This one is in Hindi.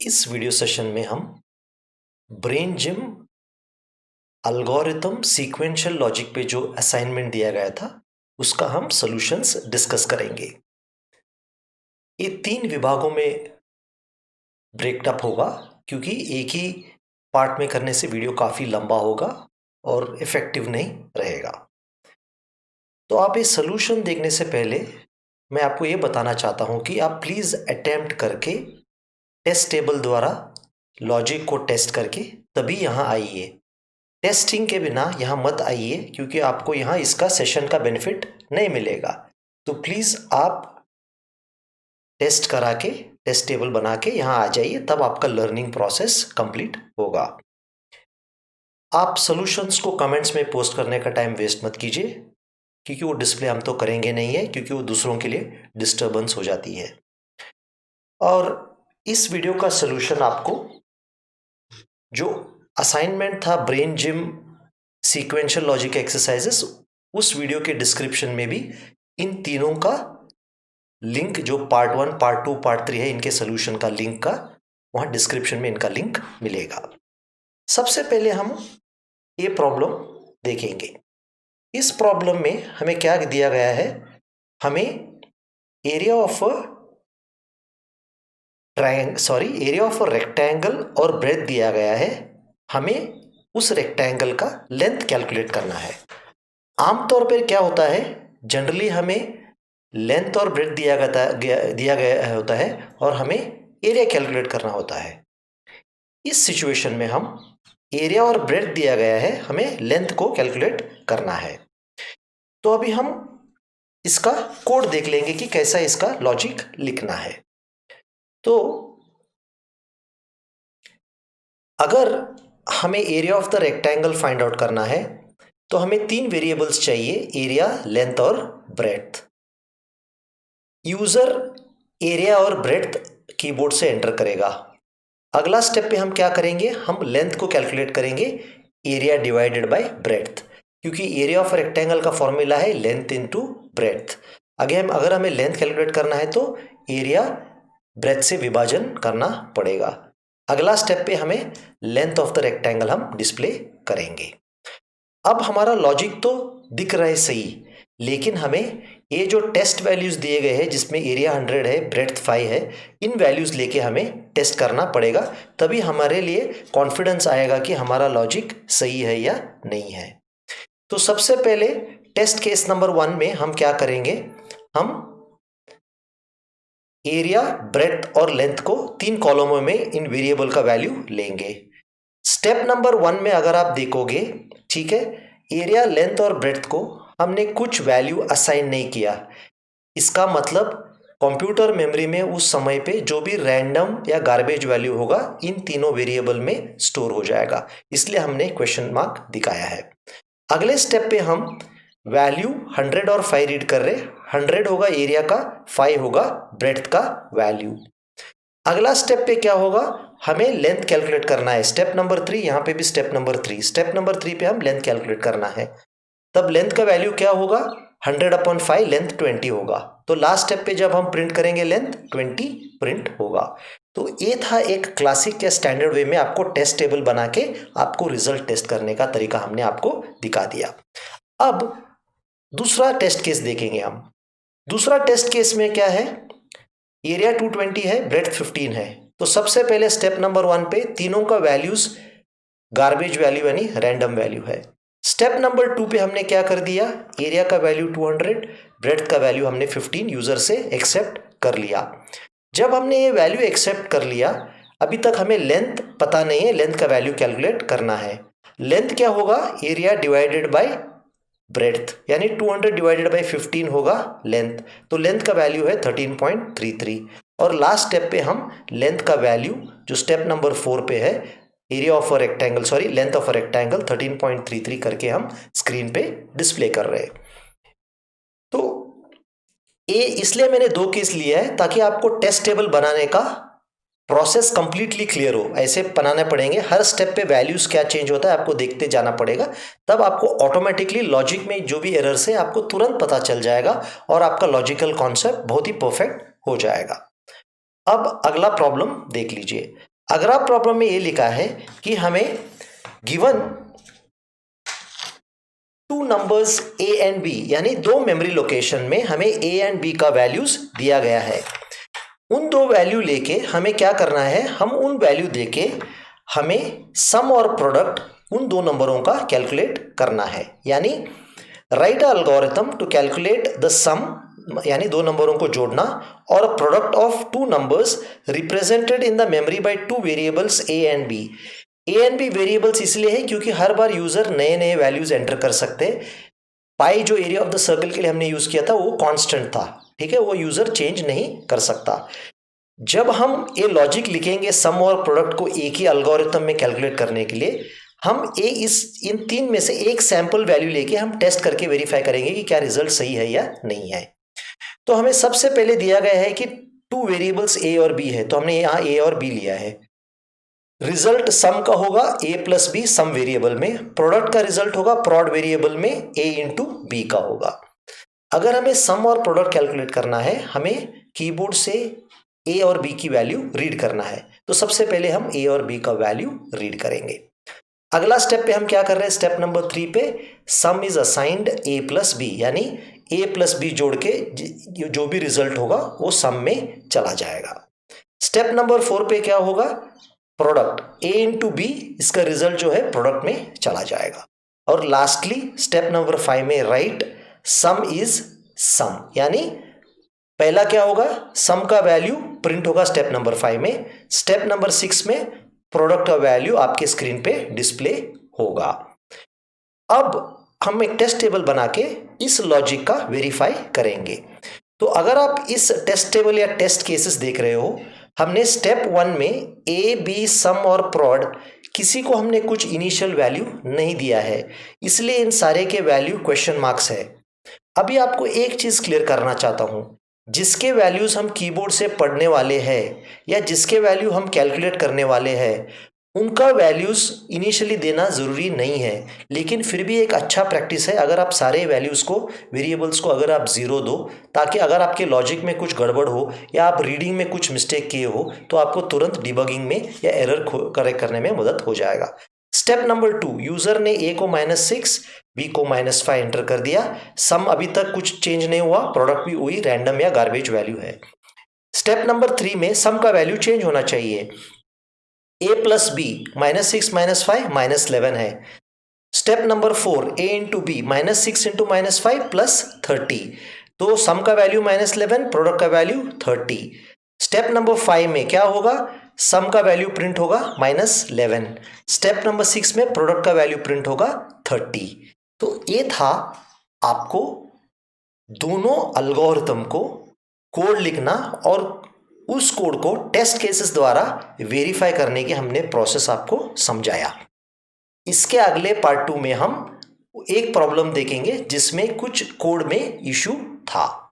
इस वीडियो सेशन में हम brain gym algorithm sequential logic पे जो असाइनमेंट दिया गया था उसका हम सॉल्यूशंस डिस्कस करेंगे। ये 3 विभागों में ब्रेकअप होगा क्योंकि एक ही पार्ट में करने से वीडियो काफ़ी लंबा होगा और इफ़ेक्टिव नहीं रहेगा। तो आप ये सॉल्यूशन देखने से पहले मैं आपको ये बताना चाहता हूँ कि आप प्लीज़ अटेम्प्ट करके टेस्ट टेबल द्वारा लॉजिक को टेस्ट करके तभी यहाँ आइए। टेस्टिंग के बिना यहाँ मत आइए क्योंकि आपको यहाँ इसका सेशन का बेनिफिट नहीं मिलेगा। तो प्लीज़ आप टेस्ट करा के टेस्ट टेबल बना के यहाँ आ जाइए, तब आपका लर्निंग प्रोसेस कंप्लीट होगा। आप सॉल्यूशंस को कमेंट्स में पोस्ट करने का टाइम वेस्ट मत कीजिए क्योंकि वो डिस्प्ले हम तो करेंगे नहीं है, क्योंकि वो दूसरों के लिए डिस्टर्बेंस हो जाती है। और इस वीडियो का सॉल्यूशन आपको जो असाइनमेंट था brain gym sequential logic exercises, उस वीडियो के डिस्क्रिप्शन में भी इन तीनों का लिंक, जो पार्ट 1, पार्ट 2, पार्ट 3 है, इनके सॉल्यूशन का लिंक का वहां डिस्क्रिप्शन में इनका लिंक मिलेगा। सबसे पहले हम ये प्रॉब्लम देखेंगे। इस प्रॉब्लम में हमें क्या दिया गया है? हमें एरिया ऑफ रेक्टेंगल और ब्रेथ दिया गया है। हमें उस रेक्टेंगल का लेंथ कैलकुलेट करना है। आमतौर पर क्या होता है, जनरली हमें लेंथ और ब्रेथ दिया गया होता है और हमें एरिया कैलकुलेट करना होता है। इस सिचुएशन में हम एरिया और ब्रेथ दिया गया है, हमें लेंथ को कैलकुलेट करना है। तो अभी हम इसका कोड देख लेंगे कि कैसा इसका लॉजिक लिखना है। तो अगर हमें area of the rectangle find out करना है तो हमें 3 वेरिएबल्स चाहिए, एरिया, लेंथ और ब्रेथ। यूजर एरिया और ब्रेथ कीबोर्ड से एंटर करेगा। अगला स्टेप पे हम क्या करेंगे, हम लेंथ को कैलकुलेट करेंगे, एरिया डिवाइडेड बाय ब्रेथ, क्योंकि एरिया ऑफ रेक्टेंगल का फॉर्मूला है लेंथ इनटू ब्रेथ। अगर हमें लेंथ कैलकुलेट करना है तो एरिया ब्रेथ से विभाजन करना पड़ेगा। अगला स्टेप पे हमें लेंथ ऑफ द रेक्टेंगल हम डिस्प्ले करेंगे। अब हमारा लॉजिक तो दिख रहा है सही, लेकिन हमें ये जो टेस्ट वैल्यूज दिए गए हैं जिसमें एरिया 100 है, ब्रेथ 5 है, इन वैल्यूज लेके हमें टेस्ट करना पड़ेगा, तभी हमारे लिए कॉन्फिडेंस आएगा कि हमारा लॉजिक सही है या नहीं है। तो सबसे पहले टेस्ट केस नंबर 1 में हम क्या करेंगे, हम एरिया, ब्रेथ और लेंथ को 3 कॉलमों में इन वेरिएबल का वैल्यू लेंगे। स्टेप नंबर 1 में अगर आप देखोगे, ठीक है, एरिया, लेंथ और ब्रेथ को हमने कुछ वैल्यू असाइन नहीं किया। इसका मतलब कंप्यूटर मेमोरी में उस समय पे जो भी रैंडम या गार्बेज वैल्यू होगा इन तीनों वेरिएबल में स्टोर हो जाएगा, इसलिए हमने क्वेश्चन मार्क दिखाया है। अगले स्टेप पे हम वैल्यू 100 और 5 रीड कर रहे। 100 होगा एरिया का, 5 होगा ब्रेथ का वैल्यू। अगला स्टेप पे क्या होगा, हमें लेंथ कैलकुलेट करना है। स्टेप नंबर 3, यहाँ पे भी स्टेप नंबर 3। स्टेप नंबर 3 पे हम लेंथ कैलकुलेट करना है। तब लेंथ का वैल्यू क्या होगा, 100/5, लेंथ 20 होगा। तो लास्ट स्टेप पे जब हम प्रिंट करेंगे लेंथ 20 प्रिंट होगा। तो ये था एक क्लासिक या स्टैंडर्ड वे में आपको टेस्ट टेबल बना के आपको रिजल्ट टेस्ट करने का तरीका हमने आपको दिखा दिया। अब दूसरा टेस्ट केस देखेंगे हम। दूसरा टेस्ट केस में क्या है, एरिया 220 है, ब्रेथ 15 है। तो सबसे पहले स्टेप नंबर 1 पे तीनों का वैल्यूज गार्बेज वैल्यू यानी रैंडम वैल्यू है। स्टेप नंबर 2 पे हमने क्या कर दिया, एरिया का वैल्यू 200, ब्रेथ का वैल्यू हमने 15 यूजर से एक्सेप्ट कर लिया। जब हमने ये वैल्यू एक्सेप्ट कर लिया, अभी तक हमें लेंथ पता नहीं है, लेंथ का वैल्यू कैलकुलेट करना है। लेंथ क्या होगा, एरिया डिवाइडेड बाय ब्रेथ, यानी 200 डिवाइडेड बाय 15 होगा लेंथ। तो लेंथ का वैल्यू है 13.33। और लास्ट स्टेप पे हम लेंथ का वैल्यू जो स्टेप नंबर 4 पे है, area of a rectangle, sorry length of a rectangle 13.33 करके हम स्क्रीन पे डिस्प्ले कर रहे हैं। तो ये इसलिए मैंने 2 केस लिया है ताकि आपको टेस्ट टेबल बनाने का प्रोसेस कंप्लीटली क्लियर हो। ऐसे बनाने पड़ेंगे, हर स्टेप पे वैल्यूज क्या चेंज होता है आपको देखते जाना पड़ेगा, तब आपको ऑटोमेटिकली लॉजिक में जो भी एरर्स है आपको तुरंत पता चल जाएगा और आपका लॉजिकल कॉन्सेप्ट बहुत ही परफेक्ट हो जाएगा। अब अगला प्रॉब्लम देख लीजिए। अगला प्रॉब्लम में ये लिखा है कि हमें given two numbers A and B, यानी दो मेमोरी लोकेशन में हमें ए एंड बी का वैल्यूज दिया गया है। उन दो वैल्यू लेके हमें क्या करना है, हम उन वैल्यू देके हमें सम और प्रोडक्ट उन दो नंबरों का कैलकुलेट करना है। यानी write algorithm to calculate the sum, यानी दो नंबरों को जोड़ना, और product of two numbers represented in the memory by two variables A and B. A and B variables इसलिए है क्योंकि हर बार यूजर नए नए वैल्यूज एंटर कर सकते हैं। पाई जो एरिया ऑफ द सर्कल के लिए हमने यूज किया था वो कांस्टेंट था, ठीक है, वो यूजर चेंज नहीं कर सकता। जब हम ये लॉजिक लिखेंगे सम और प्रोडक्ट को एक ही एल्गोरिथम में कैलकुलेट करने के लिए, हम इन तीन में से एक सैंपल वैल्यू लेके हम टेस्ट करके वेरीफाई करेंगे कि क्या रिजल्ट सही है या नहीं है। तो हमें सबसे पहले दिया गया है कि टू वेरिएबल्स ए और बी है, तो हमने यहाँ ए और बी लिया है। रिजल्ट सम का होगा a plus B sum variable में, प्रोडक्ट का रिजल्ट होगा प्रोड वेरिएबल में a इंटू बी का होगा। अगर हमें सम और प्रोडक्ट कैलकुलेट करना है, हमें कीबोर्ड से a और b की वैल्यू रीड करना है। तो सबसे पहले हम a और b का वैल्यू रीड करेंगे। अगला स्टेप पे हम क्या कर रहे हैं, स्टेप नंबर 3 पे sum is assigned a plus B, यानी a प्लस बी जोड़ के जो भी रिजल्ट होगा वो सम में चला जाएगा। स्टेप नंबर 4 पे क्या होगा, प्रोडक्ट a इंटू बी, इसका रिजल्ट जो है प्रोडक्ट में चला जाएगा। और लास्टली स्टेप नंबर 5 में राइट सम इज सम, यानी पहला क्या होगा, सम का वैल्यू प्रिंट होगा स्टेप नंबर 5 में, स्टेप नंबर 6 में प्रोडक्ट का वैल्यू आपके स्क्रीन पे डिस्प्ले होगा। अब हम एक टेस्ट टेबल बना के इस लॉजिक का वेरीफाई करेंगे। तो अगर आप इस टेस्ट टेबल या टेस्ट केसेस देख रहे हो, हमने स्टेप 1 में ए बी सम और प्रोड किसी को हमने कुछ इनिशियल वैल्यू नहीं दिया है, इसलिए इन सारे के वैल्यू क्वेश्चन मार्क्स है। अभी आपको एक चीज क्लियर करना चाहता हूं, जिसके वैल्यूज हम कीबोर्ड से पढ़ने वाले हैं या जिसके वैल्यू हम कैलकुलेट करने वाले हैं, उनका वैल्यूज इनिशियली देना ज़रूरी नहीं है, लेकिन फिर भी एक अच्छा प्रैक्टिस है अगर आप सारे वैल्यूज़ को, वेरिएबल्स को अगर आप ज़ीरो दो, ताकि अगर आपके लॉजिक में कुछ गड़बड़ हो या आप रीडिंग में कुछ मिस्टेक किए हो तो आपको तुरंत डिबगिंग में या एरर करेक्ट करने में मदद हो जाएगा। स्टेप नंबर 2, यूज़र ने ए को -6 बी को -5 एंटर कर दिया, सम अभी तक कुछ चेंज नहीं हुआ, प्रोडक्ट भी वही रैंडम या गार्बेज वैल्यू है। स्टेप नंबर 3 में सम का वैल्यू चेंज होना चाहिए, a प्लस बी -6 -5 -11 है। Step number 4 a into B -6 into -5 plus 30, तो सम का वैल्यू -11, प्रोडक्ट का वैल्यू 30। स्टेप नंबर 5 में क्या होगा, सम का वैल्यू प्रिंट होगा -11, स्टेप नंबर 6 में प्रोडक्ट का वैल्यू प्रिंट होगा 30। तो ये था आपको दोनों एल्गोरिथम को कोड लिखना और उस कोड को टेस्ट केसेस द्वारा वेरीफाई करने की हमने प्रोसेस आपको समझाया। इसके अगले पार्ट 2 में हम एक प्रॉब्लम देखेंगे जिसमें कुछ कोड में इशू था।